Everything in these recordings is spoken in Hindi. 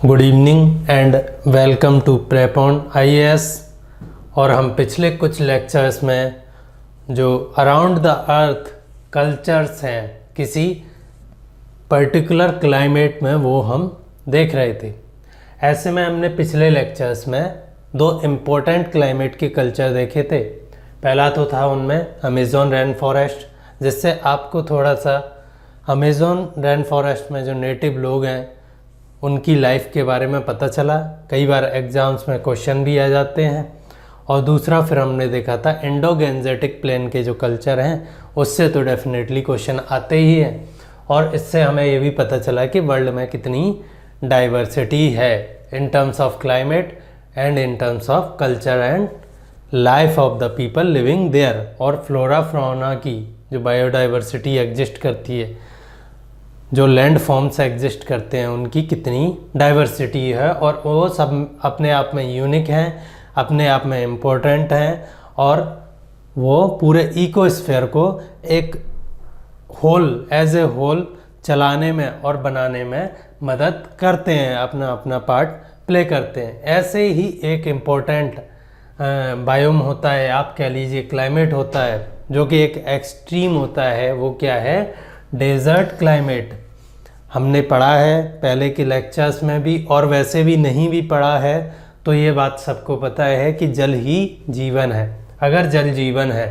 Good evening and welcome to prep on IAS। और हम पिछले कुछ लेक्चर्स में जो अराउंड द अर्थ कल्चर्स हैं किसी पर्टिकुलर क्लाइमेट में वो हम देख रहे थे। ऐसे में हमने पिछले लेक्चर्स में दो इम्पोर्टेंट क्लाइमेट के कल्चर देखे थे। पहला तो था उनमें अमेज़न रेन फॉरेस्ट, जिससे आपको थोड़ा सा अमेज़न रेन फॉरेस्ट में जो नेटिव लोग हैं उनकी लाइफ के बारे में पता चला। कई बार एग्ज़ाम्स में क्वेश्चन भी आ जाते हैं। और दूसरा फिर हमने देखा था इंडो गैंजेटिक प्लेन के जो कल्चर हैं उससे तो डेफिनेटली क्वेश्चन आते ही हैं। और इससे हमें ये भी पता चला कि वर्ल्ड में कितनी डाइवर्सिटी है in terms of climate and in terms of culture and life of the people living there. और फ्लोरा फ्लोरा की जो बायोडाइवर्सिटी एग्जिस्ट करती है, जो लैंड फॉर्म्स एग्जिस्ट करते हैं, उनकी कितनी डाइवर्सिटी है और वो सब अपने आप में यूनिक हैं, अपने आप में इम्पोर्टेंट हैं और वो पूरे इकोस्फीयर को एक होल एज ए होल चलाने में और बनाने में मदद करते हैं, अपना अपना पार्ट प्ले करते हैं। ऐसे ही एक इम्पोर्टेंट बायोम होता है, आप कह लीजिए क्लाइमेट होता है, जो कि एक एक्सट्रीम होता है। वो क्या है? Desert climate. हमने पढ़ा है पहले के लेक्चर्स में भी, और वैसे भी नहीं भी पढ़ा है तो ये बात सबको पता है कि जल ही जीवन है। अगर जल जीवन है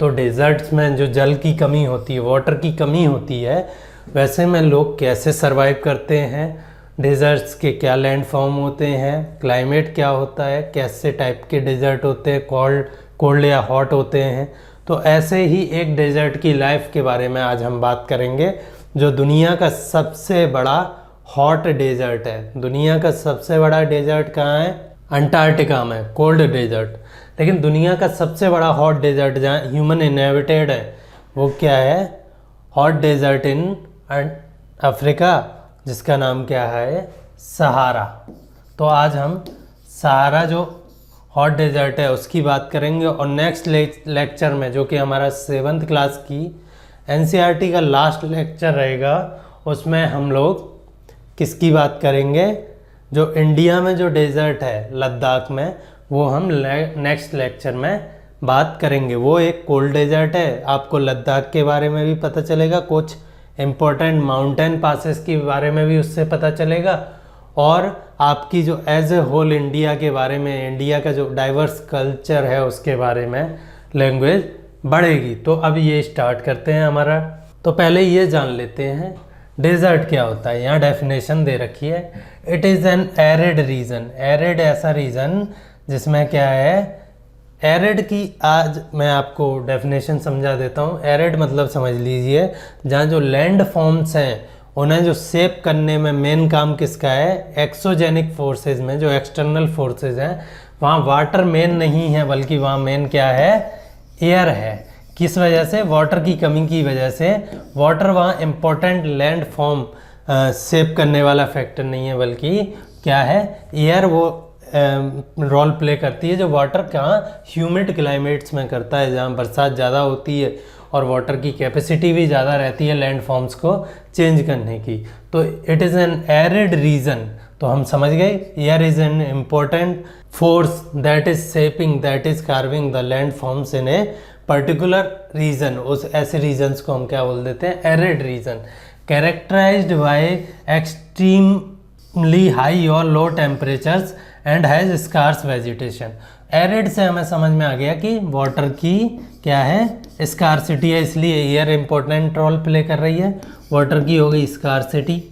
तो डेजर्ट्स में जो जल की कमी होती है, वाटर की कमी होती है, वैसे में लोग कैसे सरवाइव करते हैं, डेजर्ट्स के क्या लैंड फॉर्म होते हैं, क्लाइमेट क्या होता है, कैसे टाइप के डेजर्ट होते हैं, कोल्ड या हॉट होते हैं। तो ऐसे ही एक डेजर्ट की लाइफ के बारे में आज हम बात करेंगे, जो दुनिया का सबसे बड़ा हॉट डेजर्ट है। दुनिया का सबसे बड़ा डेजर्ट कहाँ है? अंटार्कटिका में, कोल्ड डेजर्ट। लेकिन दुनिया का सबसे बड़ा हॉट डेजर्ट जहाँ ह्यूमन इनहेबिटेड है वो क्या है? हॉट डेजर्ट इन अफ्रीका, जिसका नाम क्या है? सहारा। तो आज हम सहारा जो हॉट डेजर्ट है उसकी बात करेंगे। और नेक्स्ट लेक्चर में, जो कि हमारा 7th क्लास की NCERT का लास्ट लेक्चर रहेगा, उसमें हम लोग किसकी बात करेंगे? जो इंडिया में जो डेजर्ट है लद्दाख में, वो हम नेक्स्ट लेक्चर में बात करेंगे। वो एक कोल्ड डेजर्ट है। आपको लद्दाख के बारे में भी पता चलेगा, कुछ इम्पोर्टेंट माउंटेन पासेस के बारे में भी उससे पता चलेगा, और आपकी जो एज ए होल इंडिया के बारे में, इंडिया का जो डाइवर्स कल्चर है उसके बारे में लैंग्वेज बढ़ेगी। तो अब ये स्टार्ट करते हैं हमारा। तो पहले ये जान लेते हैं डेजर्ट क्या होता है। यहाँ डेफिनेशन दे रखी है, it is an arid reason. Arid ऐसा रीजन जिसमें क्या है? एरिड की आज मैं आपको डेफिनेशन समझा देता हूँ। एरिड मतलब समझ लीजिए जहाँ जो लैंड फॉर्म्स हैं उन्हें जो शेप करने में मेन काम किसका है? एक्सोजेनिक फोर्सेज में, जो एक्सटर्नल फोर्सेज हैं, वहाँ वाटर मेन नहीं है, बल्कि वहाँ मेन क्या है? एयर है। किस वजह से? वाटर की कमी की वजह से। वाटर वहाँ इम्पोर्टेंट लैंड फॉर्म शेप करने वाला फैक्टर नहीं है, बल्कि क्या है? एयर वो रोल प्ले करती है, जो वाटर कहाँ? ह्यूमिड क्लाइमेट्स में करता है, जहाँ बरसात ज़्यादा होती है और वाटर की कैपेसिटी भी ज़्यादा रहती है लैंड फॉर्म्स को चेंज करने की। तो it is an arid region. तो हम समझ गए, air is an important force that is shaping, that is carving the land forms in a particular region. उस ऐसे रीजन्स को हम क्या बोल देते हैं? Arid region. Characterized by extremely high और low temperatures and has scarce vegetation. Arid से हमें समझ में आ गया कि वाटर की क्या है? स्कार्सिटी है, इसलिए एयर इंपॉर्टेंट रोल प्ले कर रही है। वाटर की हो गई स्कार्सिटी।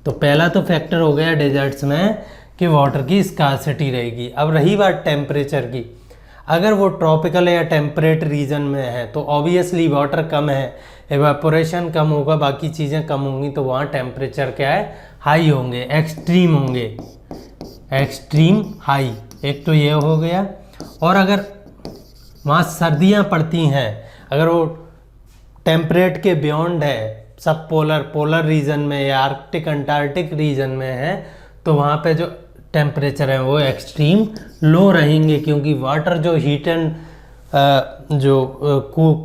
तो पहला तो फैक्टर हो गया डेजर्ट्स में कि वाटर की स्कार्सिटी रहेगी। अब रही बात टेम्परेचर की, अगर वो ट्रॉपिकल या टेम्परेट रीजन में है तो ऑब्वियसली वाटर कम है, एवापोरेशन कम होगा, बाकी चीज़ें कम होंगी, तो वहाँ टेम्परेचर क्या है? हाई होंगे, एक्सट्रीम होंगे, एक्सट्रीम हाई। एक तो ये हो गया। और अगर वहाँ सर्दियाँ पड़ती हैं, अगर वो टेम्परेट के बियॉन्ड है, सब पोलर रीजन में या आर्कटिक अंटार्कटिक रीजन में है, तो वहाँ पे जो टेम्परेचर है वो एक्सट्रीम लो रहेंगे, क्योंकि वाटर जो हीट एंड जो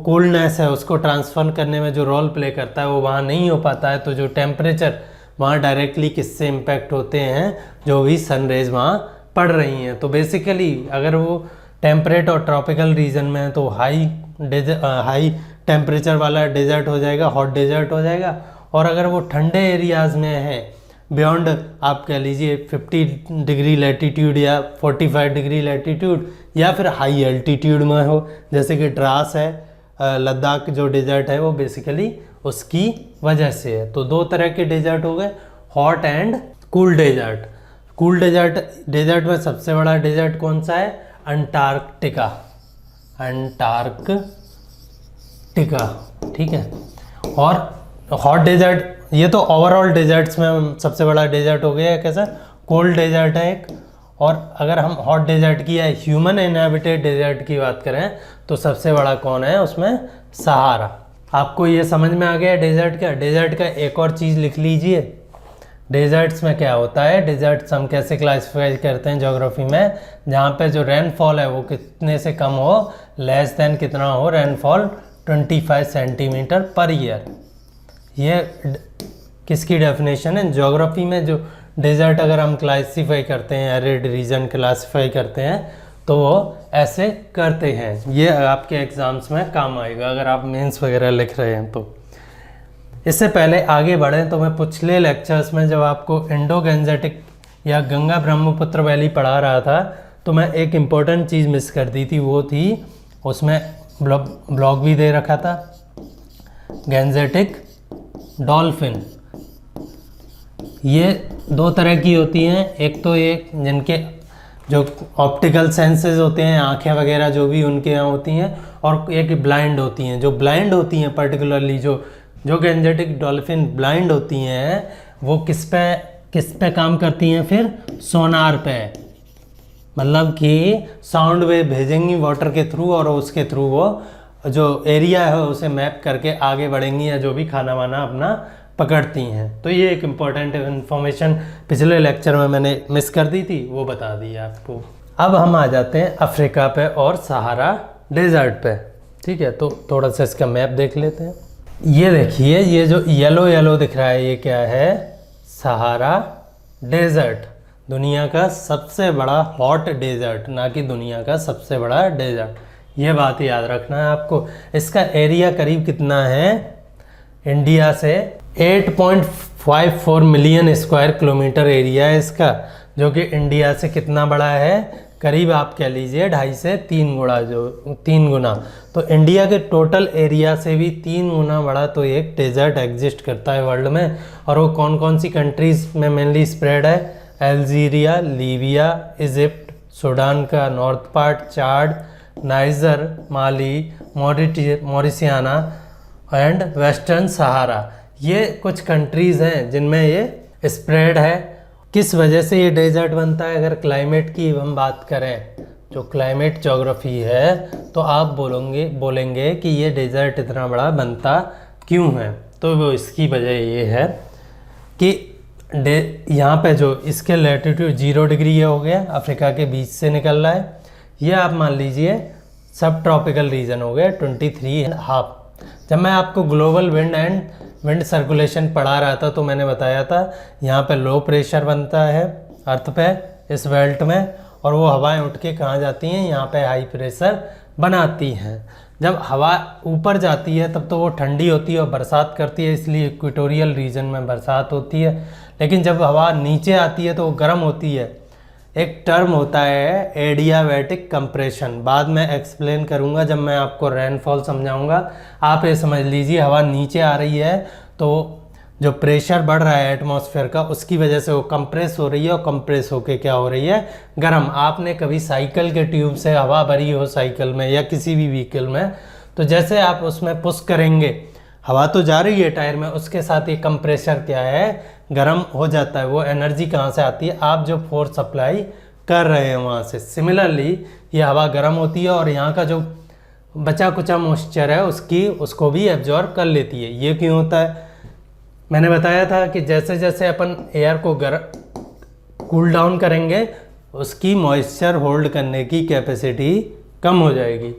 कोल्डनेस है उसको ट्रांसफर करने में जो रोल प्ले करता है वो वहाँ नहीं हो पाता है। तो जो टेम्परेचर वहाँ डायरेक्टली किससे इम्पैक्ट होते हैं, जो भी सन रेज वहाँ पड़ रही हैं। तो बेसिकली अगर वो टेम्परेट और ट्रॉपिकल रीजन में है तो हाई टेम्परेचर वाला डेजर्ट हो जाएगा, हॉट डेजर्ट हो जाएगा। और अगर वो ठंडे एरियाज़ में है, बियॉन्ड आप कह लीजिए 50 डिग्री लैटीट्यूड या 45 डिग्री लैटीट्यूड, या फिर हाई एल्टीट्यूड में हो, जैसे कि द्रास है, लद्दाख जो डेजर्ट है, वो बेसिकली उसकी वजह से है। तो दो तरह के डेजर्ट हो गए, hot and cool desert. Cool desert में सबसे बड़ा डेजर्ट कौन सा है? अंटार्कटिका। अंटार्कटिका, ठीक है। और हॉट डेजर्ट, ये तो ओवरऑल डेजर्ट्स में सबसे बड़ा डेजर्ट हो गया। कैसा? कोल्ड डेजर्ट है एक। और अगर हम हॉट डेजर्ट की या ह्यूमन इनहैबिटेड डेजर्ट की बात करें तो सबसे बड़ा कौन है उसमें? सहारा। आपको ये समझ में आ गया डेजर्ट का? डेजर्ट का एक और चीज़ लिख लीजिए, डेजर्ट्स में क्या होता है, डेजर्ट्स हम कैसे क्लासिफाई करते हैं ज्योग्राफी में, जहाँ पे जो रेनफॉल है वो कितने से कम हो, लेस देन कितना हो रेनफॉल, 25 सेंटीमीटर पर ईयर। ये किसकी डेफिनेशन है? ज्योग्राफी में जो डेजर्ट अगर हम क्लासिफाई करते हैं, एरिड रीजन क्लासिफाई करते हैं, तो वो ऐसे करते हैं। ये आपके एग्ज़ाम्स में काम आएगा अगर आप मेंस वगैरह लिख रहे हैं तो। इससे पहले आगे बढ़ें तो मैं पिछले लेक्चर्स में जब आपको इंडो गैंजेटिक या गंगा ब्रह्मपुत्र वैली पढ़ा रहा था तो मैं एक इम्पोर्टेंट चीज़ मिस कर दी थी, वो थी उसमें ब्लॉग भी दे रखा था, गैंजेटिक डॉल्फिन। ये दो तरह की होती हैं, एक तो ये जिनके जो ऑप्टिकल सेंसेस होते हैं, आँखें वगैरह जो भी उनके यहाँ होती हैं, और एक ब्लाइंड होती हैं। जो ब्लाइंड होती हैं पर्टिकुलरली जो गैंजेटिक डॉल्फिन ब्लाइंड होती हैं, वो किस पे काम करती हैं फिर? सोनार पे। मतलब कि साउंड वेव भेजेंगी वाटर के थ्रू और उसके थ्रू वो जो एरिया है उसे मैप करके आगे बढ़ेंगी या जो भी खाना वाना अपना पकड़ती हैं। तो ये एक इम्पॉर्टेंट इन्फॉर्मेशन पिछले लेक्चर में मैंने मिस कर दी थी, वो बता दी आपको। अब हम आ जाते हैं अफ्रीका पे और सहारा डेजर्ट पे, ठीक है। तो थोड़ा सा इसका मैप देख लेते हैं। ये देखिए, ये जो येलो येलो दिख रहा है ये क्या है? सहारा डेजर्ट, दुनिया का सबसे बड़ा हॉट डेजर्ट, ना कि दुनिया का सबसे बड़ा डेजर्ट। ये बात याद रखना है आपको। इसका एरिया करीब कितना है? इंडिया से 8.54 मिलियन स्क्वायर किलोमीटर एरिया है इसका, जो कि इंडिया से कितना बड़ा है? करीब आप कह लीजिए 2.5 से 3 गुना। तो इंडिया के टोटल एरिया से भी 3 गुना बड़ा तो एक डेजर्ट एग्जिस्ट करता है वर्ल्ड में। और वो कौन कौन सी कंट्रीज़ में मेनली स्प्रेड है? अल्जीरिया, लीबिया, इजिप्ट, सूडान का north part, Chad, Niger, Mali, Mauritania and western Sahara. ये कुछ कंट्रीज़ हैं जिनमें ये स्प्रेड है। किस वजह से ये डेजर्ट बनता है? अगर क्लाइमेट की हम बात करें, जो क्लाइमेट ज्योग्राफी है, तो आप बोलेंगे कि ये डेजर्ट इतना बड़ा बनता क्यों है? तो वो इसकी वजह ये है कि यहाँ पे जो इसके लैटिट्यूड 0 डिग्री ये हो गया, अफ्रीका के बीच से निकल रहा है। ये आप मान लीजिए सब ट्रॉपिकल रीजन हो गया 23.5। जब मैं आपको ग्लोबल विंड सर्कुलेशन पढ़ा रहा था तो मैंने बताया था यहाँ पे लो प्रेशर बनता है अर्थ पे, इस बेल्ट में, और वो हवाएं उठ के कहाँ जाती हैं? यहाँ पे हाई प्रेशर बनाती हैं। जब हवा ऊपर जाती है तब तो वो ठंडी होती है और बरसात करती है, इसलिए इक्वेटोरियल रीजन में बरसात होती है। लेकिन जब हवा नीचे आती है तो वो गर्म होती है। एक टर्म होता है एडियाबैटिक कंप्रेशन, बाद में एक्सप्लेन करूंगा जब मैं आपको रेनफॉल समझाऊंगा। आप ये समझ लीजिए हवा नीचे आ रही है तो जो प्रेशर बढ़ रहा है एटमॉस्फेयर का, उसकी वजह से वो कंप्रेस हो रही है, और कंप्रेस होके क्या हो रही है? गर्म। आपने कभी साइकिल के ट्यूब से हवा भरी हो साइकिल में या किसी भी व्हीकल में, तो जैसे आप उसमें पुश करेंगे, हवा तो जा रही है टायर में, उसके साथ ये कंप्रेशर क्या है? गर्म हो जाता है। वो एनर्जी कहाँ से आती है? आप जो फोर्स सप्लाई कर रहे हैं वहाँ से। सिमिलरली ये हवा गर्म होती है और यहाँ का जो बचा कुचा मॉइस्चर है उसको भी एब्जॉर्ब कर लेती है। ये क्यों होता है? मैंने बताया था कि जैसे जैसे अपन एयर को कूल डाउन करेंगे, उसकी मॉइस्चर होल्ड करने की कैपेसिटी कम हो जाएगी,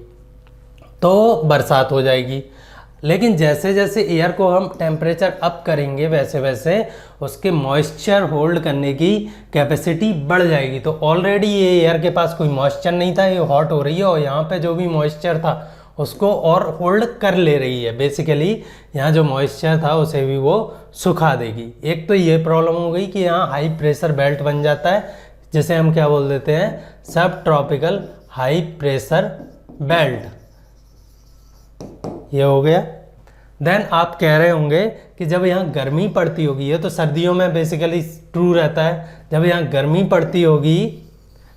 तो बरसात हो जाएगी। लेकिन जैसे जैसे एयर को हम टेम्परेचर अप करेंगे वैसे वैसे उसके मॉइस्चर होल्ड करने की कैपेसिटी बढ़ जाएगी। तो ऑलरेडी ये एयर के पास कोई मॉइस्चर नहीं था, ये हॉट हो रही है और यहाँ पे जो भी मॉइस्चर था उसको और होल्ड कर ले रही है। बेसिकली यहाँ जो मॉइस्चर था उसे भी वो सुखा देगी। एक तो ये प्रॉब्लम हो गई कि यहाँ हाई प्रेशर बेल्ट बन जाता है, जिसे हम क्या बोल देते हैं, सब ट्रॉपिकल हाई प्रेशर बेल्ट। ये हो गया। देन आप कह रहे होंगे कि जब यहाँ गर्मी पड़ती होगी, ये तो सर्दियों में बेसिकली ट्रू रहता है, जब यहाँ गर्मी पड़ती होगी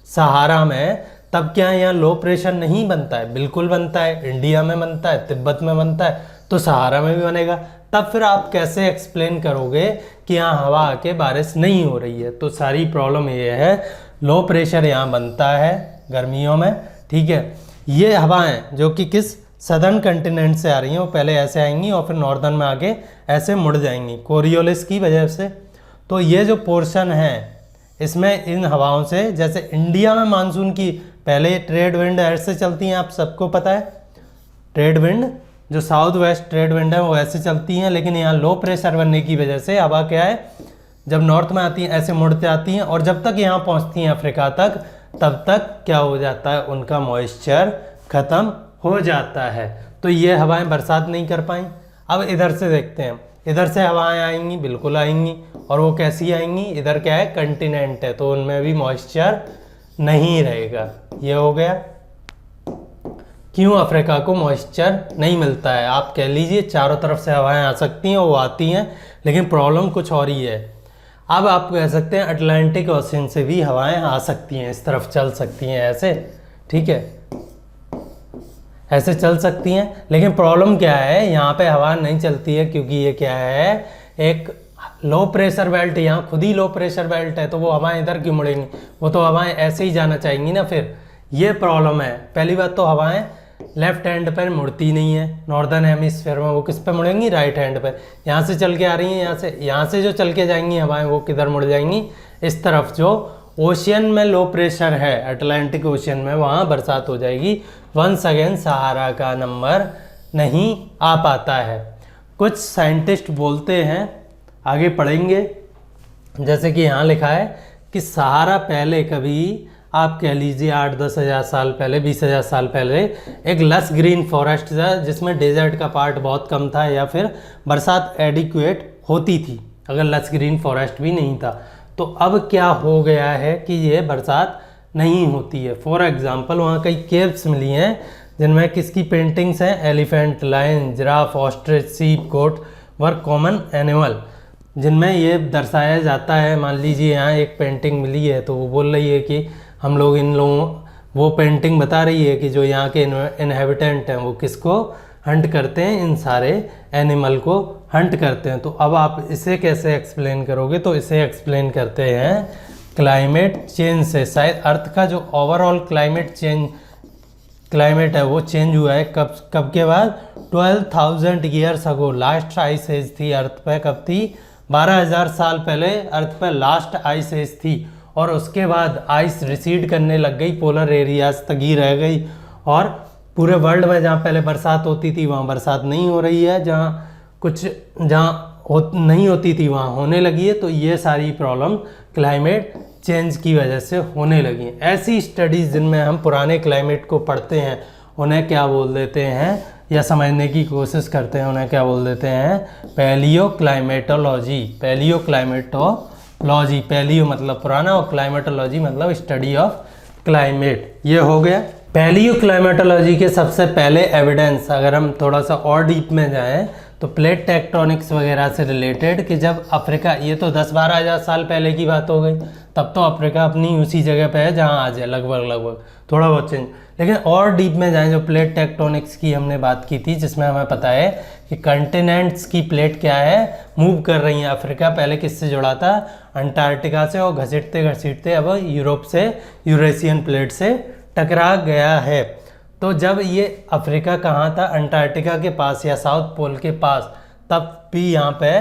सहारा में, तब क्या यहाँ लो प्रेशर नहीं बनता है? बिल्कुल बनता है। इंडिया में बनता है, तिब्बत में बनता है, तो सहारा में भी बनेगा। तब फिर आप कैसे एक्सप्लेन करोगे कि यहाँ हवा आके बारिश नहीं हो रही है? तो सारी प्रॉब्लम ये है, लो प्रेशर यहाँ बनता है गर्मियों में, ठीक है। ये हवाएं जो कि किस सदर्न कंटिनेंट से आ रही हैं, वो पहले ऐसे आएंगी और फिर नॉर्दर्न में आके ऐसे मुड़ जाएंगी कोरियोलिस की वजह से। तो ये जो पोर्शन है इसमें इन हवाओं से, जैसे इंडिया में मानसून की पहले ट्रेड विंड ऐसे चलती हैं, आप सबको पता है, ट्रेड विंड जो साउथ वेस्ट ट्रेड विंड है वो ऐसे चलती हैं, लेकिन यहाँ लो प्रेशर बनने की वजह से हवा क्या है, जब नॉर्थ में आती हैं ऐसे मुड़ते आती हैं और जब तक यहाँ पहुँचती हैं अफ्रीका तक, तब तक क्या हो जाता है, उनका मॉइस्चर ख़त्म हो जाता है। तो ये हवाएं बरसात नहीं कर पाई। अब इधर से देखते हैं, इधर से हवाएं आएंगी, बिल्कुल आएंगी। और वो कैसी आएंगी, इधर क्या है, कंटिनेंट है, तो उनमें भी मॉइस्चर नहीं रहेगा। ये हो गया। क्यों अफ्रीका को मॉइस्चर नहीं मिलता है? आप कह लीजिए चारों तरफ से हवाएं आ सकती हैं, वो आती हैं, लेकिन प्रॉब्लम कुछ और ही है। अब आप कह सकते हैं अटलांटिक ओशन से भी हवाएं आ सकती हैं, इस तरफ चल सकती हैं ऐसे, ठीक है, ऐसे चल सकती हैं। लेकिन प्रॉब्लम क्या है, यहाँ पे हवा नहीं चलती है, क्योंकि ये क्या है, एक लो प्रेशर बेल्ट, यहाँ खुद ही लो प्रेशर बेल्ट है, तो वो हवाएं इधर क्यों मुड़ेंगी? वो तो हवाएं ऐसे ही जाना चाहेंगी ना। फिर ये प्रॉब्लम है। पहली बात तो हवाएं लेफ्ट हैंड पर मुड़ती नहीं है नॉर्दर्न हेमिस्फीयर में, वो किस पे मुड़ेंगी, राइट हैंड पर। यहाँ से चल के आ रही हैं, यहाँ से जो चल के जाएंगी हवाएं, वो किधर मुड़ जाएंगी, इस तरफ। जो ओशियन में लो प्रेशर है, अटलांटिक ओशियन में, वहाँ बरसात हो जाएगी। वंस अगेन सहारा का नंबर नहीं आ पाता है। कुछ साइंटिस्ट बोलते हैं, आगे पढ़ेंगे, जैसे कि यहाँ लिखा है कि सहारा पहले कभी, आप कह लीजिए 8-10 हज़ार साल पहले, 20 हज़ार साल पहले, एक लस ग्रीन फॉरेस्ट था जिसमें डेजर्ट का पार्ट बहुत कम था, या फिर बरसात एडिक्वेट होती थी अगर लस ग्रीन फॉरेस्ट भी नहीं था। तो अब क्या हो गया है कि ये बरसात नहीं होती है। फॉर एग्जांपल वहाँ कई केव्स मिली हैं जिनमें किसकी पेंटिंग्स हैं, एलिफेंट, लायन, जिराफ, ऑस्ट्रिच, सीप, गोट वर कॉमन एनिमल, जिनमें ये दर्शाया जाता है। मान लीजिए यहाँ एक पेंटिंग मिली है, तो वो बोल रही है कि हम लोग इन लोगों, वो पेंटिंग बता रही है कि जो यहाँ के इनहेबिटेंट हैं वो किसको हंट करते हैं, इन सारे एनिमल को हंट करते हैं। तो अब आप इसे कैसे एक्सप्लेन करोगे? तो इसे एक्सप्लेन करते हैं क्लाइमेट चेंज से। शायद अर्थ का जो ओवरऑल क्लाइमेट है वो चेंज हुआ है कब के बाद, 12,000 years ago last ice age थी अर्थ पे। कब थी? 12,000 साल पहले अर्थ पे लास्ट आइस एज थी, और उसके बाद आइस रिसीड करने लग गई, पोलर एरियाज तक ही रह गई, और पूरे वर्ल्ड में जहाँ पहले बरसात होती थी वहाँ बरसात नहीं हो रही है, जहाँ नहीं होती थी वहाँ होने लगी है। तो ये सारी प्रॉब्लम क्लाइमेट चेंज की वजह से होने लगी हैं। ऐसी स्टडीज़ जिनमें हम पुराने क्लाइमेट को पढ़ते हैं उन्हें क्या बोल देते हैं, या समझने की कोशिश करते हैं, उन्हें क्या बोल देते हैं, paleo climatology. Paleo climatology, paleo मतलब पुराना और क्लाइमेटोलॉजी मतलब स्टडी ऑफ क्लाइमेट। ये हो गया। पैलियो क्लाइमेटोलॉजी के सबसे पहले एविडेंस, अगर हम थोड़ा सा और डीप में जाएं, तो प्लेट टेक्टोनिक्स वगैरह से रिलेटेड, कि जब अफ्रीका, ये तो 10-12 हज़ार साल पहले की बात हो गई, तब तो अफ्रीका अपनी उसी जगह पे है जहाँ आज है, लगभग थोड़ा बहुत चेंज। लेकिन और डीप में जाएं, जो प्लेट टेक्टोनिक्स की हमने बात की थी, जिसमें हमें पता है कि कंटिनेंट्स की प्लेट क्या है, मूव कर रही हैं। अफ्रीका पहले किससे जुड़ा था, अंटार्कटिका से, और घसीटते घसीटते अब यूरोप से, यूरेशियन प्लेट से टकरा गया है। तो जब ये अफ्रीका कहाँ था, अंटार्कटिका के पास या साउथ पोल के पास, तब भी यहाँ पे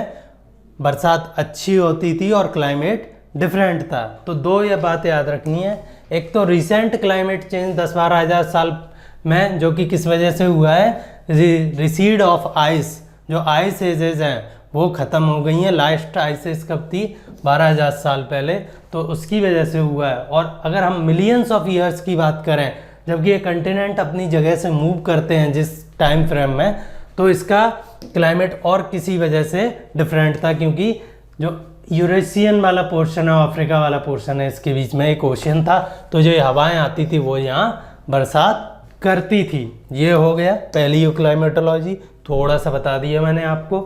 बरसात अच्छी होती थी और क्लाइमेट डिफरेंट था। तो दो ये बात याद रखनी है, एक तो रिसेंट क्लाइमेट चेंज 10-12 हज़ार साल में, जो कि किस वजह से हुआ है, रिसीड ऑफ आइस, जो आइस एजेस हैं वो ख़त्म हो गई हैं। लास्ट आइस एज कब थी? 12,000 साल पहले, तो उसकी वजह से हुआ है। और अगर हम मिलियंस ऑफ ईयर्स की बात करें, जबकि ये कंटिनेंट अपनी जगह से मूव करते हैं जिस टाइम फ्रेम में, तो इसका क्लाइमेट और किसी वजह से डिफरेंट था, क्योंकि जो यूरेशियन वाला पोर्शन है, अफ्रीका वाला पोर्शन है, इसके बीच में एक ओशियन था, तो जो हवाएं आती थी वो यहाँ बरसात करती थी। ये हो गया पहली क्लाइमेटोलॉजी, थोड़ा सा बता दिया मैंने आपको।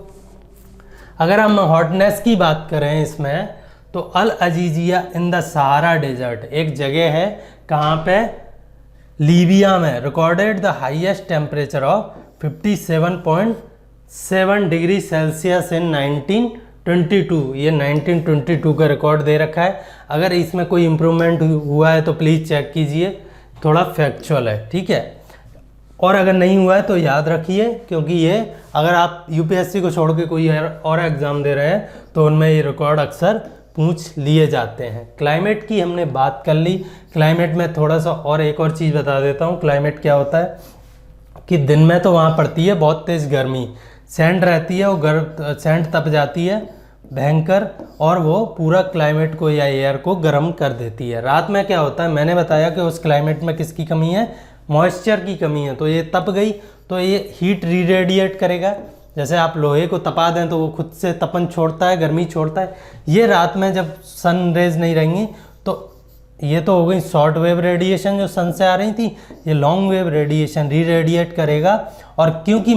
अगर हम हॉटनेस की बात करें इसमें, तो Al Aziziya in the Sahara desert एक जगह है, कहाँ पे? लीबिया में, recorded the highest temperature of 57.7 degree Celsius in 1922। ये 1922 का रिकॉर्ड दे रखा है। अगर इसमें कोई इम्प्रूवमेंट हुआ है तो प्लीज़ चेक कीजिए, थोड़ा फैक्चुअल है, ठीक है। और अगर नहीं हुआ है तो याद रखिए, क्योंकि ये अगर आप यूपीएससी को छोड़ के कोई और एग्ज़ाम दे रहे हैं तो उनमें ये रिकॉर्ड अक्सर पूछ लिए जाते हैं। क्लाइमेट की हमने बात कर ली। क्लाइमेट में थोड़ा सा और एक और चीज़ बता देता हूँ। क्लाइमेट क्या होता है कि दिन में तो वहाँ पड़ती है बहुत तेज़ गर्मी, सैंड रहती है, वो सैंड तप जाती है भयंकर, और वो पूरा क्लाइमेट को या एयर को गर्म कर देती है। रात में क्या होता है, मैंने बताया कि उस क्लाइमेट में किसकी कमी है? मॉइस्चर की कमी है। तो ये तप गई तो ये हीट रीरेडिएट करेगा। जैसे आप लोहे को तपा दें तो वो खुद से तपन छोड़ता है, गर्मी छोड़ता है। ये रात में जब सन रेज नहीं रहेंगी तो ये तो हो गई शॉर्ट वेव रेडिएशन जो सन से आ रही थी, ये लॉन्ग वेव रेडिएशन रीरेडिएट करेगा। और क्योंकि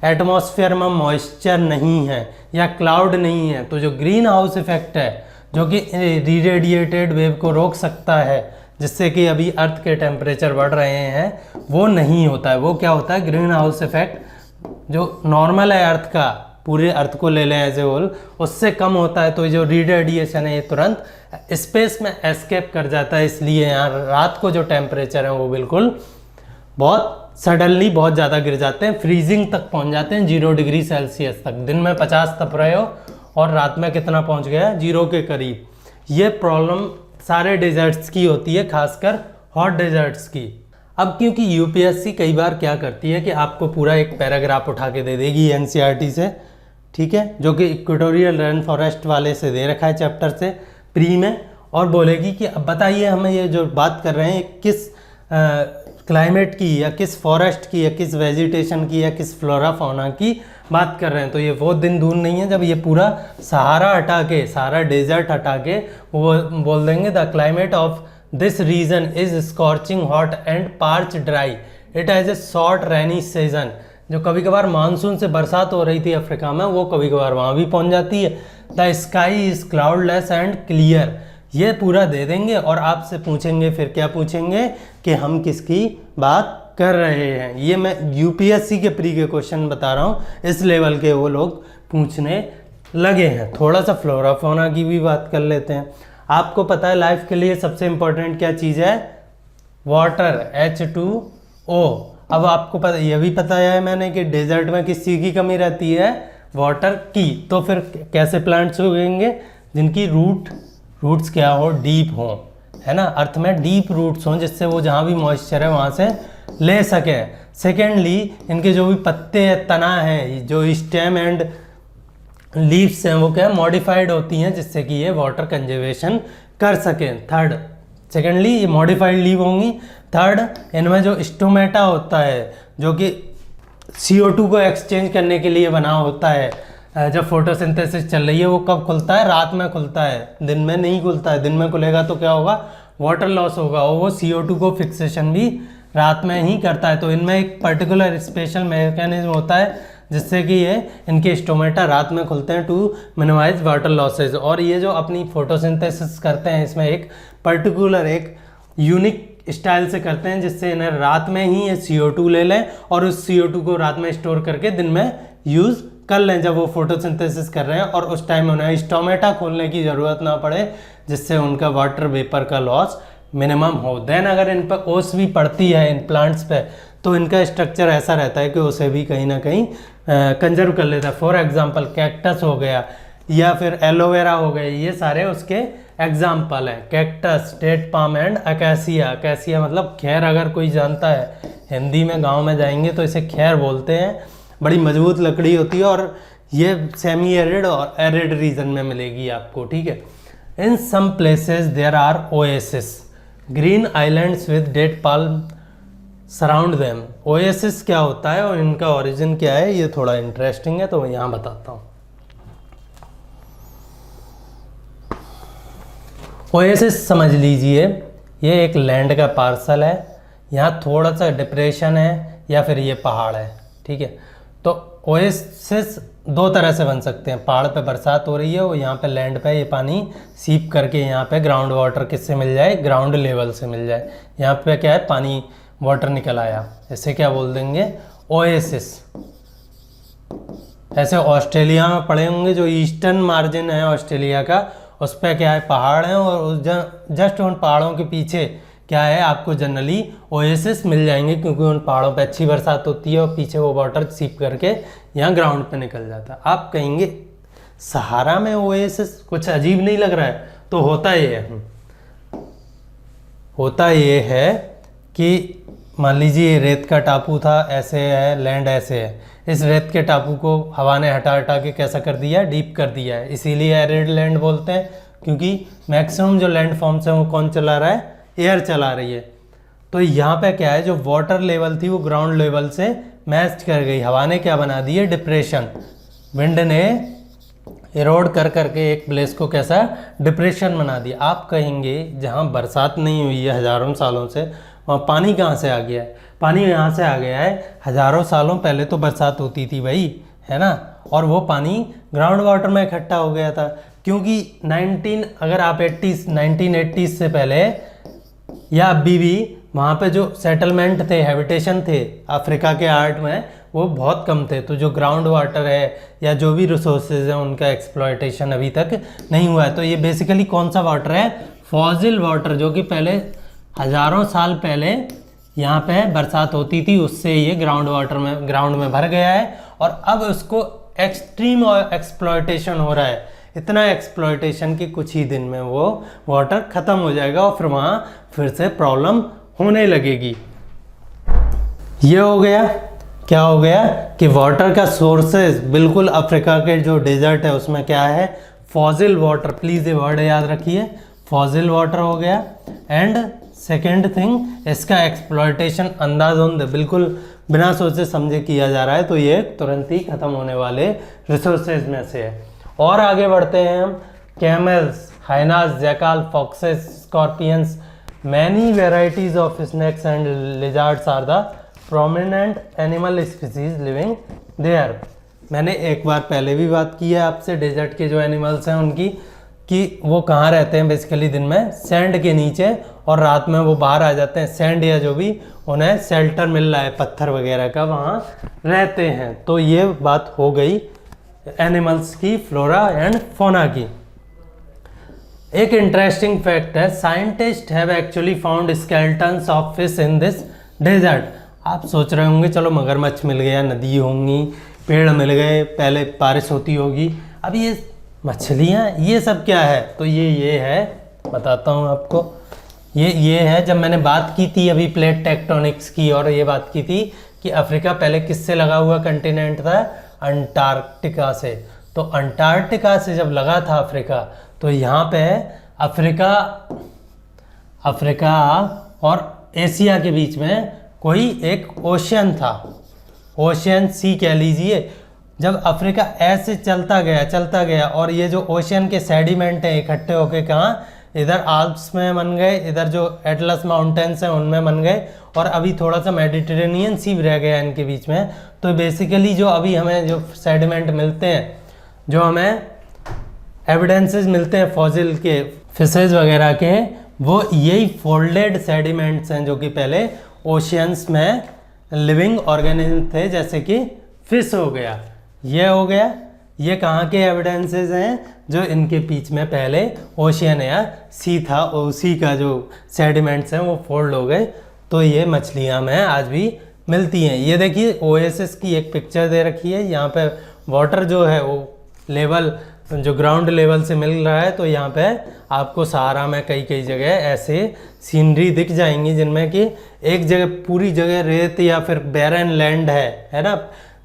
एटमॉस्फेयर में मॉइस्चर नहीं है या क्लाउड नहीं है, तो जो ग्रीन हाउस इफेक्ट है जो कि रीरेडिएटेड वेव को रोक सकता है, जिससे कि अभी अर्थ के टेम्परेचर बढ़ रहे हैं, वो नहीं होता है। वो क्या होता है? ग्रीन हाउस इफेक्ट जो नॉर्मल है अर्थ का, पूरे अर्थ को ले लें एज ए होल, उससे कम होता है। तो जो रीरेडिएशन है ये तुरंत स्पेस में एस्केप कर जाता है। इसलिए यहाँ रात को जो टेम्परेचर है वो बिल्कुल बहुत सडनली बहुत ज़्यादा गिर जाते हैं, फ्रीजिंग तक पहुँच जाते हैं, 0 डिग्री सेल्सियस तक। दिन में 50 तप रहे हो और रात में कितना पहुँच गया? 0 के करीब। ये प्रॉब्लम सारे डेजर्ट्स की होती है, खासकर हॉट डेजर्ट्स की। अब क्योंकि यूपीएससी कई बार क्या करती है कि आपको पूरा एक पैराग्राफ उठा के दे देगी एनसीईआरटी से, ठीक है, जो कि इक्वेटोरियल रेन फॉरेस्ट वाले से दे रखा है चैप्टर से प्री में, और बोलेगी कि अब बताइए हमें ये जो बात कर रहे हैं किस क्लाइमेट की या किस फॉरेस्ट की या किस वेजिटेशन की या किस फ्लोरा फौना की बात कर रहे हैं। तो ये वो दिन दूर नहीं है जब ये पूरा सहारा हटा के, सारा डेजर्ट हटा के वो बोल देंगे the climate of this region is scorching hot and parched dry, it has a short rainy season. जो कभी कभार मानसून से बरसात हो रही थी अफ्रीका में, वो कभी कभार वहाँ भी पहुँच जाती है। The sky is cloudless and clear, ये पूरा दे देंगे। और आपसे पूछेंगे, फिर क्या पूछेंगे कि हम किसकी बात कर रहे हैं। ये मैं यूपीएससी के प्री के क्वेश्चन बता रहा हूँ, इस लेवल के वो लोग पूछने लगे हैं। थोड़ा सा फ्लोरा फौना की भी बात कर लेते हैं। आपको पता है लाइफ के लिए सबसे इम्पोर्टेंट क्या चीज़ है? Water, H2O। अब आपको पता, ये भी पता है मैंने कि डेजर्ट में किस चीज़ की कमी रहती है? वाटर की। तो फिर कैसे प्लांट्स उगेंगे? जिनकी रूट्स क्या हो? डीप हो, है ना, अर्थ में डीप रूट्स हों, जिससे वो जहाँ भी मॉइस्चर है वहाँ से ले सकें। सेकेंडली, इनके जो भी पत्ते हैं, तना है, जो स्टेम एंड लीव्स हैं, वो क्या मॉडिफाइड होती हैं, जिससे कि ये वाटर कंजर्वेशन कर सकें। थर्ड, सेकेंडली ये मॉडिफाइड लीव होंगी। थर्ड, इनमें जो स्टोमेटा होता है जो कि CO2 को एक्सचेंज करने के लिए बना होता है, जब फोटोसिंथेसिस चल रही है, वो कब खुलता है? रात में खुलता है, दिन में नहीं खुलता है। दिन में खुलेगा तो क्या होगा? वाटर लॉस होगा, और वो CO2 को फिक्सेशन भी रात में ही करता है। तो इनमें एक पर्टिकुलर स्पेशल मैकेनिज्म होता है जिससे कि ये इनके स्टोमेटा रात में खुलते हैं टू मिनिमाइज वाटर लॉसेज। और ये जो अपनी फोटोसिंथेसिस करते हैं, इसमें एक पर्टिकुलर एक यूनिक स्टाइल से करते हैं, जिससे इन्हें रात में ही ये CO2 ले लें और उस CO2 को रात में स्टोर करके दिन में यूज़ कर लें जब वो फोटोसिंथेसिस कर रहे हैं, और उस टाइम उन्हें स्टोमेटा खोलने की ज़रूरत ना पड़े, जिससे उनका वाटर वेपर का लॉस मिनिमम हो। देन अगर इन पर ओस भी पड़ती है इन प्लांट्स पे, तो इनका स्ट्रक्चर ऐसा रहता है कि उसे भी कहीं ना कहीं कंजर्व कर लेता है। फॉर एग्जांपल कैक्टस हो गया या फिर एलोवेरा हो गए, ये सारे उसके एग्जाम्पल है कैक्टस, डेट पाम एंड अकैसिया। अकैसिया मतलब खैर, अगर कोई जानता है, हिंदी में गांव में जाएंगे तो इसे खैर बोलते हैं। बड़ी मजबूत लकड़ी होती है और ये सेमी एरिड और एरिड रीजन में मिलेगी आपको, ठीक है। In some places there are oasis, green islands with date palm surround them. Oasis क्या होता है और इनका ओरिजिन क्या है, ये थोड़ा इंटरेस्टिंग है, तो मैं यहाँ बताता हूँ। ओएसिस समझ लीजिए, ये एक लैंड का पार्सल है, यहाँ थोड़ा सा डिप्रेशन है या फिर ये पहाड़ है, ठीक है। तो ओएसिस दो तरह से बन सकते हैं, पहाड़ पे बरसात हो रही है और यहाँ पे लैंड पे ये पानी सीप करके यहाँ पे ग्राउंड वाटर किससे मिल जाए, ग्राउंड लेवल से मिल जाए। यहाँ पे क्या है, पानी वाटर निकल आया, इसे क्या बोल देंगे, ओएसिस। ऐसे ऑस्ट्रेलिया में पड़े होंगे, जो ईस्टर्न मार्जिन है ऑस्ट्रेलिया का, उस पर क्या है, पहाड़ हैं, और जस्ट उन पहाड़ों के पीछे क्या है, आपको जनरली ओएसिस मिल जाएंगे, क्योंकि उन पहाड़ों पे अच्छी बरसात होती है और पीछे वो वाटर सीप करके यहाँ ग्राउंड पे निकल जाता है। आप कहेंगे सहारा में ओएसिस, कुछ अजीब नहीं लग रहा है? तो होता ये है कि मान लीजिए रेत का टापू था, ऐसे है, लैंड ऐसे है, इस रेत के टापू को हवा ने हटा हटा के कैसा कर दिया, डीप कर दिया है, इसीलिए एरिड लैंड बोलते हैं, क्योंकि मैक्सिमम जो लैंड फॉर्म्स हैं वो कौन चला रहा है, एयर चला रही है। तो यहाँ पे क्या है, जो वाटर लेवल थी वो ग्राउंड लेवल से मैच कर गई, हवा ने क्या बना दी है, डिप्रेशन। विंड ने इरोड कर करके एक प्लेस को कैसा, डिप्रेशन बना दिया। आप कहेंगे जहाँ बरसात नहीं हुई है हज़ारों सालों से, वहाँ पानी कहाँ से आ गया है? पानी यहाँ से आ गया है, हज़ारों सालों पहले तो बरसात होती थी भाई, है ना, और वो पानी ग्राउंड वाटर में इकट्ठा हो गया था, क्योंकि 1980s से पहले या अभी भी वहाँ पे जो सेटलमेंट थे, हैबिटेशन थे अफ्रीका के आर्ट में, वो बहुत कम थे। तो जो ग्राउंड वाटर है या जो भी रिसोर्सेज हैं उनका एक्सप्लॉयटेशन अभी तक नहीं हुआ है। तो ये बेसिकली कौन सा वाटर है, फॉसिल वाटर, जो कि पहले हज़ारों साल पहले यहाँ पे बरसात होती थी, उससे ये ग्राउंड में भर गया है, और अब उसको एक्सट्रीम एक्सप्लॉयटेशन हो रहा है। इतना एक्सप्लॉयटेशन कि कुछ ही दिन में वो वाटर ख़त्म हो जाएगा और फिर वहाँ फिर से प्रॉब्लम होने लगेगी। ये हो गया, क्या हो गया कि वाटर का सोर्सेज बिल्कुल अफ्रीका के जो डेजर्ट है उसमें क्या है, फॉसिल वाटर, प्लीज़ ये वर्ड याद रखिए, फॉसिल वाटर हो गया। एंड सेकेंड थिंग, इसका एक्सप्लॉयटेशन अंधाधुंध बिल्कुल बिना सोचे समझे किया जा रहा है, तो ये तुरंत ही ख़त्म होने वाले रिसोर्सेज में से है। और आगे बढ़ते हैं हम, camels, hyenas, jackal, foxes, scorpions, many varieties of snakes and lizards are the prominent animal species living there. मैंने एक बार पहले भी बात की है आपसे डेजर्ट के जो एनिमल्स हैं उनकी, कि वो कहाँ रहते हैं, बेसिकली दिन में सैंड के नीचे, और रात में वो बाहर आ जाते हैं, सैंड या जो भी उन्हें शेल्टर मिल रहा है पत्थर वगैरह का, वहाँ रहते हैं। तो ये बात हो गई एनिमल्स की, फ्लोरा एंड फौना की। एक इंटरेस्टिंग फैक्ट है, scientist have actually found skeletons of fish in this desert. आप सोच रहे होंगे चलो मगरमच्छ मिल गया, नदी होंगी, पेड़ मिल गए, पहले बारिश होती होगी, अब ये मछलियाँ, ये सब क्या है? तो ये है, बताता हूँ आपको। ये है, जब मैंने बात की थी अभी प्लेट टेक्टोनिक्स की, और ये बात की थी कि अफ्रीका पहले किससे लगा हुआ कंटिनेंट था, अंटार्कटिका से। तो अंटार्कटिका से जब लगा था अफ्रीका, तो यहाँ पे अफ्रीका और एशिया के बीच में कोई एक ओशियन था, ओशियन सी कह लीजिए। जब अफ्रीका ऐसे चलता गया और ये जो ओशियन के सेडिमेंट हैं इकट्ठे होके कहाँ, इधर आल्प्स में बन गए, इधर जो एटलस माउंटेन्स हैं उनमें बन गए, और अभी थोड़ा सा मेडिटेरेनियन सी रह गया इनके बीच में। तो बेसिकली जो अभी हमें जो सेडिमेंट मिलते हैं, जो हमें एविडेंसेस मिलते हैं फॉसिल के, फिशेज वगैरह के, वो यही फोल्डेड सेडिमेंट्स हैं जो कि पहले ओशियंस में लिविंग ऑर्गेनिज्म थे, जैसे कि फिश हो गया, ये हो गया। ये कहाँ के एविडेंसेस हैं, जो इनके बीच में पहले ओशियन या सी था, उसी का जो सेडिमेंट्स हैं वो फोल्ड हो गए। तो ये मछलियाँ में आज भी मिलती हैं। ये देखिए ओएसिस की एक पिक्चर दे रखी है, यहाँ पे वाटर जो है वो लेवल जो ग्राउंड लेवल से मिल रहा है, तो यहाँ पे आपको सहारा में कई कई जगह ऐसे सीनरी दिख जाएंगी जिनमें कि एक जगह पूरी जगह रेत या फिर बैरन लैंड है ना,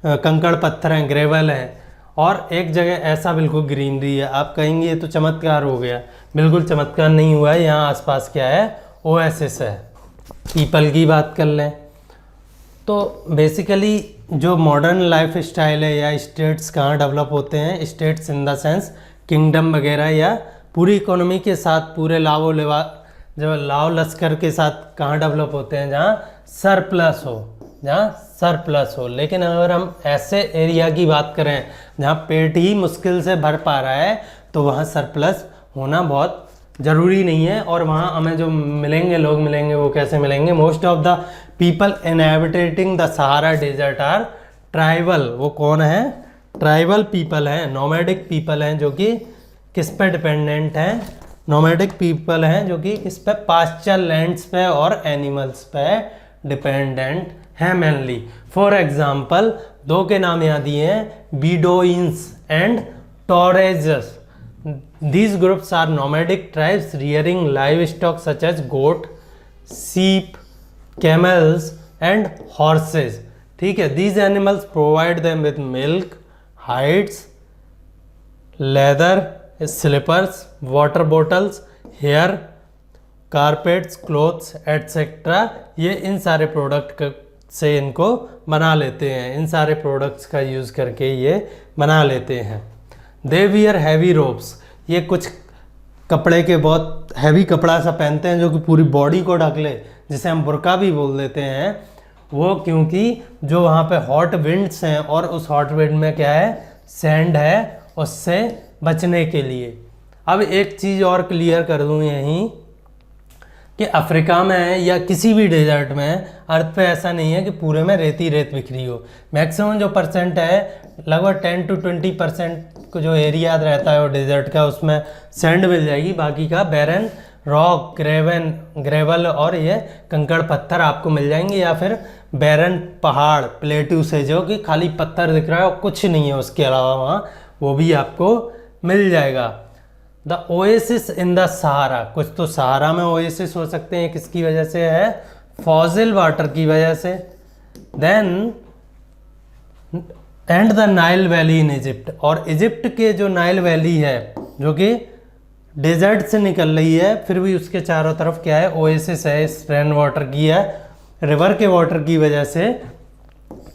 कंकड़ पत्थर हैं, ग्रेवल हैं, और एक जगह ऐसा बिल्कुल ग्रीनरी है। आप कहेंगे ये तो चमत्कार हो गया, बिल्कुल चमत्कार नहीं हुआ है। यहाँ आसपास क्या है, ओएसिस है। पीपल की बात कर लें तो बेसिकली जो मॉडर्न लाइफ स्टाइल है या स्टेट्स कहाँ डेवलप होते हैं, states in the sense kingdom वगैरह, या पूरी इकोनॉमी के साथ पूरे लाव लश्कर के साथ कहाँ डेवलप होते हैं, जहाँ सरप्लस हो। लेकिन अगर हम ऐसे एरिया की बात करें जहाँ पेट ही मुश्किल से भर पा रहा है, तो वहाँ सरप्लस होना बहुत ज़रूरी नहीं है। और वहाँ हमें जो लोग मिलेंगे वो कैसे मिलेंगे, most of the people inhabitating the Sahara desert are tribal. वो कौन है, ट्राइबल पीपल हैं, नोमैडिक पीपल हैं, जो कि किस पे डिपेंडेंट हैं, नोमैडिक पीपल हैं जो कि किस पे, पास्चर लैंड्स पे और एनिमल्स पे डिपेंडेंट हैं मेनली। फॉर एग्जाम्पल दो के नाम यहाँ दिए हैं, बीडोइंस and टॉरेजस। These groups are nomadic tribes rearing livestock such as goat, sheep, camels and horses. ठीक है, these animals provide them with milk, hides, leather, slippers, water bottles, hair, carpets, clothes, etc. ये इन सारे प्रोडक्ट से इनको बना लेते हैं, इन सारे प्रोडक्ट्स का यूज़ करके ये बना लेते हैं। दे वियर हैवी रोप्स, ये कुछ कपड़े के बहुत हैवी कपड़ा सा पहनते हैं जो कि पूरी बॉडी को ढक ले, जिसे हम बुर्का भी बोल देते हैं। वो क्योंकि जो वहाँ पे हॉट विंड्स हैं और उस हॉट विंड में क्या है, सैंड है, उससे बचने के लिए। अब एक चीज़ और क्लियर कर दूँ यहीं कि अफ्रीका में या किसी भी डेजर्ट में अर्थ पे ऐसा नहीं है कि पूरे में रेती रेत बिखरी हो। मैक्सिमम जो परसेंट है, लगभग 10 to 20% को जो एरिया रहता है वो डेजर्ट का, उसमें सैंड मिल जाएगी। बाकी का बैरन रॉक, ग्रेवल और ये कंकड़ पत्थर आपको मिल जाएंगे, या फिर बैरन पहाड़ प्लेटू से जो कि खाली पत्थर दिख रहा है और कुछ नहीं है उसके अलावा वहाँ, वो भी आपको मिल जाएगा। द ओएसिस इन द सहारा, कुछ तो सहारा में ओएसिस हो सकते हैं, किसकी वजह से है, फॉसिल वाटर की वजह से। Then and the Nile valley in Egypt, और इजिप्ट के जो नाइल वैली है जो कि डेजर्ट से निकल रही है, फिर भी उसके चारों तरफ क्या है, ओएसिस है, इस रेन वाटर की है, रिवर के वाटर की वजह से।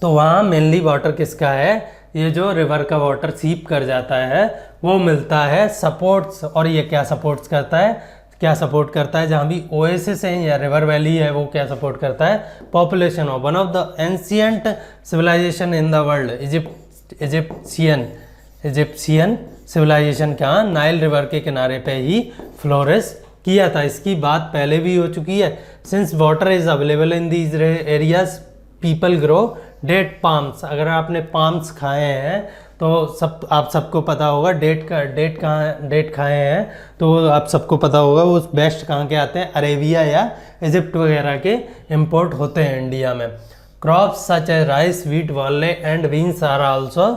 तो वहाँ मेनली वाटर किसका है, ये जो रिवर का वाटर सीप कर जाता है वो मिलता है सपोर्ट्स। और ये क्या सपोर्ट्स करता है, क्या सपोर्ट करता है, जहाँ भी ओएसिस है या रिवर वैली है वो क्या सपोर्ट करता है, population of one of the ancient civilization in the world, Egyptian civilization क्या नाइल रिवर के किनारे पे ही फ्लोरिश किया था। इसकी बात पहले भी हो चुकी है। Since water is available in these areas people grow date palms. अगर आपने पाम्स खाए हैं तो आप सबको पता होगा, डेट खाए हैं तो आप सबको पता होगा वो बेस्ट कहाँ के आते हैं, अरेबिया या इजिप्ट वगैरह के इंपोर्ट होते हैं इंडिया में। Crops such as rice, wheat, barley and beans are also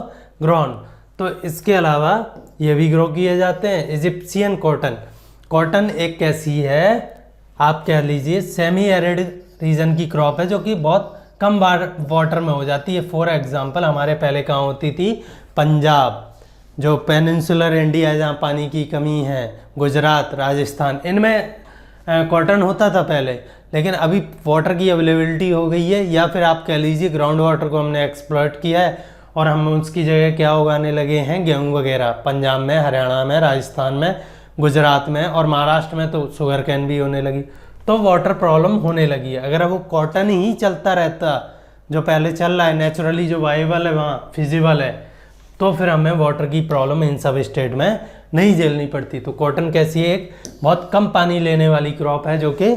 grown. तो इसके अलावा ये भी ग्रो किए जाते हैं। इजिप्शियन कॉटन एक कैसी है, आप कह लीजिए सेमी एरिड रीजन की क्रॉप है जो कि बहुत कम वाटर में हो जाती है। फॉर एग्जांपल हमारे पहले कहाँ होती थी, पंजाब, जो पेनिनसुलर इंडिया है जहाँ पानी की कमी है, गुजरात, राजस्थान, इनमें कॉटन होता था पहले। लेकिन अभी वाटर की अवेलेबिलिटी हो गई है, या फिर आप कह लीजिए ग्राउंड वाटर को हमने एक्सप्लॉइट किया है और हम उसकी जगह क्या उगाने लगे हैं, गेहूँ वगैरह। पंजाब में, हरियाणा में, राजस्थान में, गुजरात में और महाराष्ट्र में तो शुगर कैन भी होने लगी, तो वाटर प्रॉब्लम होने लगी है। अगर वो कॉटन ही चलता रहता जो पहले चल रहा है, नेचुरली जो वाइबल है वहाँ फिजिबल है, तो फिर हमें वाटर की प्रॉब्लम इन सब स्टेट में नहीं झेलनी पड़ती। तो कॉटन कैसी है, एक बहुत कम पानी लेने वाली क्रॉप है जो कि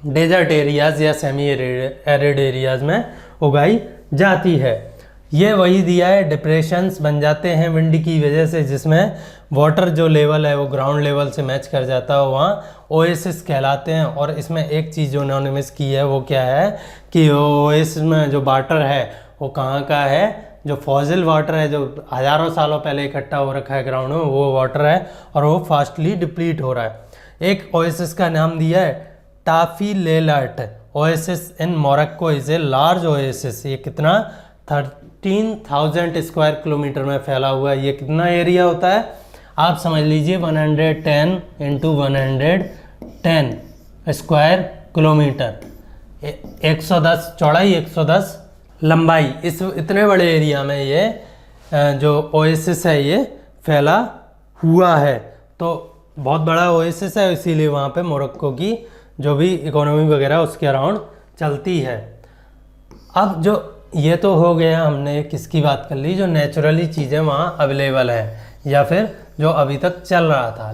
डेजर्ट एरियाज या सेमी एरिड एरियाज में उगाई जाती है। ये वही दिया है, डिप्रेशंस बन जाते हैं विंड की वजह से, जिसमें वाटर जो लेवल है वो ग्राउंड लेवल से मैच कर जाता है, वहाँ ओएसिस कहलाते हैं। और इसमें एक चीज़ जो उन्होंने मिस की है वो क्या है कि ओएसिस में जो वाटर है वो कहाँ का है, जो फॉसिल वाटर है जो हज़ारों सालों पहले इकट्ठा हो रखा है ग्राउंड में, वो वाटर है और वो फास्टली डिप्लीट हो रहा है। एक ओएसिस का नाम दिया है Tafilalt oasis in Morocco is a large oasis. ये कितना 13,000 स्क्वायर किलोमीटर में फैला हुआ है। ये कितना एरिया होता है आप समझ लीजिए 110 इंटू 110 स्क्वायर किलोमीटर, 110 चौड़ाई 110 लंबाई। इस इतने बड़े एरिया में ये जो ओएसिस है ये फैला हुआ है। तो बहुत बड़ा ओएसिस है, इसीलिए वहाँ पे मोरक्को की जो भी इकोनॉमी वगैरह उसके अराउंड चलती है। अब जो ये तो हो गया, हमने किसकी बात कर ली, जो नेचुरली चीज़ें वहाँ अवेलेबल है या फिर जो अभी तक चल रहा था।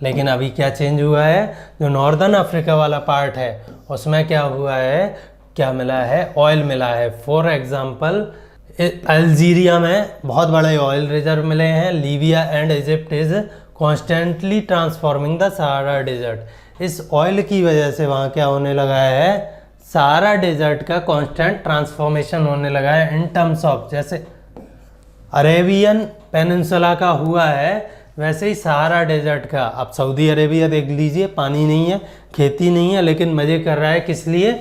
लेकिन अभी क्या चेंज हुआ है, जो नॉर्दर्न अफ्रीका वाला पार्ट है उसमें क्या हुआ है, क्या मिला है, ऑयल मिला है। फॉर एग्जांपल अल्जीरिया में बहुत बड़े ऑयल रिजर्व मिले हैं। Libya and Egypt is constantly transforming the Sahara desert. इस ऑयल की वजह से वहाँ क्या होने लगा है, सहारा डेजर्ट का कांस्टेंट ट्रांसफॉर्मेशन होने लगा है इन टर्म्स ऑफ, जैसे अरेबियन पेनिनसुला का हुआ है वैसे ही सहारा डेजर्ट का। अब सऊदी अरेबिया देख लीजिए, पानी नहीं है, खेती नहीं है, लेकिन मज़े कर रहा है। किस लिए?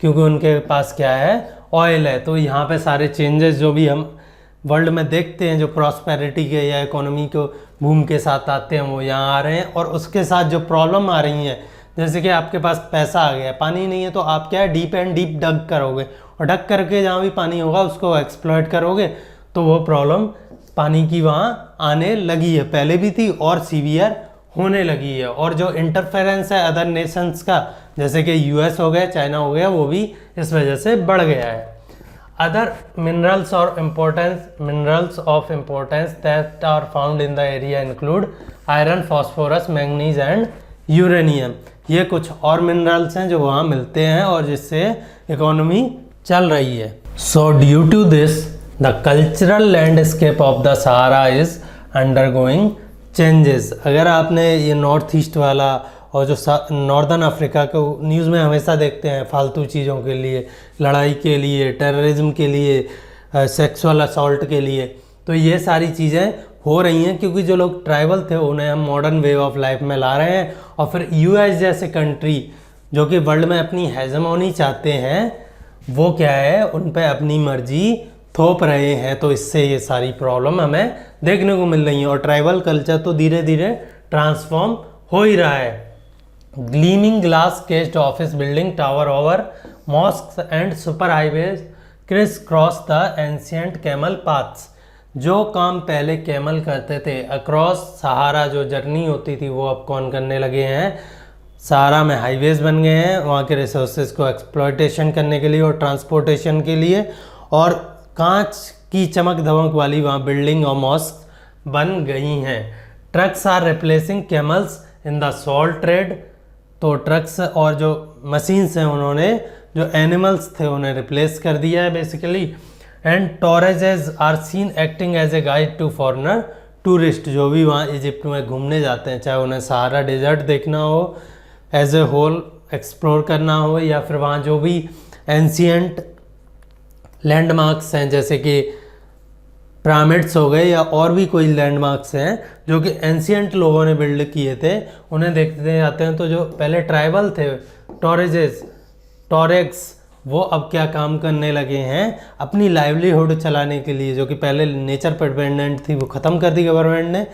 क्योंकि उनके पास क्या है, ऑयल है। तो यहाँ पे सारे चेंजेस जो भी हम वर्ल्ड में देखते हैं, जो प्रॉस्पेरिटी के या इकोनॉमी को बूम के साथ आते हैं, वो यहाँ आ रहे हैं। और उसके साथ जो प्रॉब्लम आ रही हैं, जैसे कि आपके पास पैसा आ गया, पानी नहीं है, तो आप क्या है डीप एंड डीप डग करोगे और डग करके जहाँ भी पानी होगा उसको एक्सप्लॉइट करोगे, तो वो प्रॉब्लम पानी की वहाँ आने लगी है, पहले भी थी और सीवियर होने लगी है। और जो इंटरफेरेंस है अदर नेशंस का, जैसे कि यूएस हो गया, चाइना हो गया, वो भी इस वजह से बढ़ गया है। Other minerals of importance that are found in the area include iron, phosphorus, manganese and uranium. ये कुछ और मिनरल्स हैं जो वहाँ मिलते हैं और जिससे इकोनॉमी चल रही है। So due to this the cultural landscape of the Sahara is undergoing changes. अगर आपने ये नॉर्थ ईस्ट वाला और जो नॉर्दर्न अफ्रीका को न्यूज़ में हमेशा देखते हैं फालतू चीज़ों के लिए, लड़ाई के लिए, टेररिज्म के लिए, सेक्सुअल असॉल्ट के लिए, तो ये सारी चीज़ें हो रही हैं क्योंकि जो लोग ट्राइबल थे उन्हें हम मॉडर्न वे ऑफ लाइफ में ला रहे हैं। और फिर यूएस जैसे कंट्री जो कि वर्ल्ड में अपनी हेजेमोनी चाहते हैं, वो क्या है, उन पे अपनी मर्जी थोप रहे हैं। तो इससे ये सारी प्रॉब्लम हमें देखने को मिल रही है। और ट्राइबल कल्चर तो धीरे धीरे ट्रांसफॉर्म हो ही रहा है। Gleaming glass केस्ड office building tower over mosques and super highways criss cross the ancient camel paths. जो काम पहले कैमल करते थे अक्रॉस सहारा, जो जर्नी होती थी, वो अब कौन करने लगे हैं, सहारा में हाईवेज बन गए हैं वहाँ के रिसोर्सेज को एक्सप्लॉयटेशन करने के लिए और ट्रांसपोर्टेशन के लिए। और कांच की चमक धमक वाली वहाँ बिल्डिंग और मॉस्क बन गई हैं। Trucks are replacing camels in the salt trade. तो ट्रक्स और जो मशीन्स हैं उन्होंने जो एनिमल्स थे उन्हें रिप्लेस कर दिया है basically. And Tuaregs are seen acting as a guide to foreigner tourist. जो भी वहाँ इजिप्ट में घूमने जाते हैं, चाहे उन्हें सहारा डेजर्ट देखना हो, एज ए होल एक्सप्लोर करना हो, या फिर वहाँ जो भी एंशियंट लैंडमार्क्स हैं जैसे कि पिरामिड्स हो गए या और भी कोई लैंडमार्क्स हैं जो कि एंशियंट लोगों ने बिल्ड किए थे, उन्हें देखते जाते हैं। तो जो पहले ट्राइबल थे टॉरेक्स, वो अब क्या काम करने लगे हैं, अपनी लाइवलीहुड चलाने के लिए, जो कि पहले नेचर पर डिपेंडेंट थी वो ख़त्म कर दी गवर्नमेंट ने,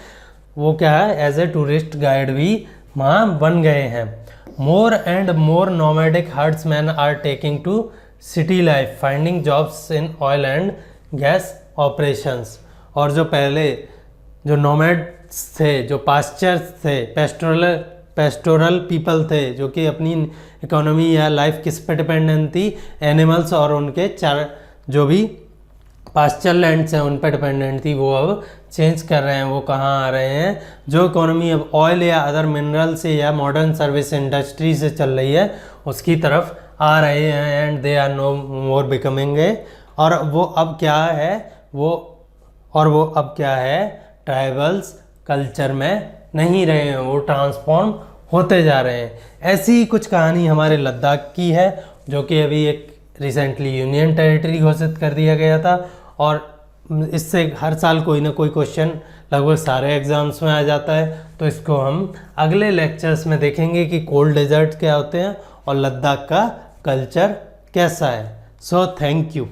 वो क्या है एज ए टूरिस्ट गाइड भी वहाँ बन गए हैं। More and more nomadic herdsmen are taking to city life finding jobs in oil and gas operations. और जो पहले जो नोमैड्स थे, जो पास्चर्स थे, पेस्टोरल पीपल थे, जो कि अपनी इकोनॉमी या लाइफ किस पे डिपेंडेंट थी, एनिमल्स और उनके जो भी पास्चर लैंड्स हैं उन पर डिपेंडेंट थी, वो अब चेंज कर रहे हैं। वो कहाँ आ रहे हैं, जो इकोनॉमी अब ऑयल या अदर मिनरल से या मॉडर्न सर्विस इंडस्ट्री से चल रही है उसकी तरफ आ रहे हैं। And they are no more becoming a, और वो अब क्या है ट्राइबल्स कल्चर में नहीं रहे हैं, वो ट्रांसफॉर्म होते जा रहे हैं। ऐसी ही कुछ कहानी हमारे लद्दाख की है, जो कि अभी एक रिसेंटली यूनियन टेरिटरी घोषित कर दिया गया था, और इससे हर साल कोई ना कोई क्वेश्चन लगभग सारे एग्जाम्स में आ जाता है। तो इसको हम अगले लेक्चर्स में देखेंगे कि कोल्ड डेजर्ट क्या होते हैं और लद्दाख का कल्चर कैसा है। So thank you.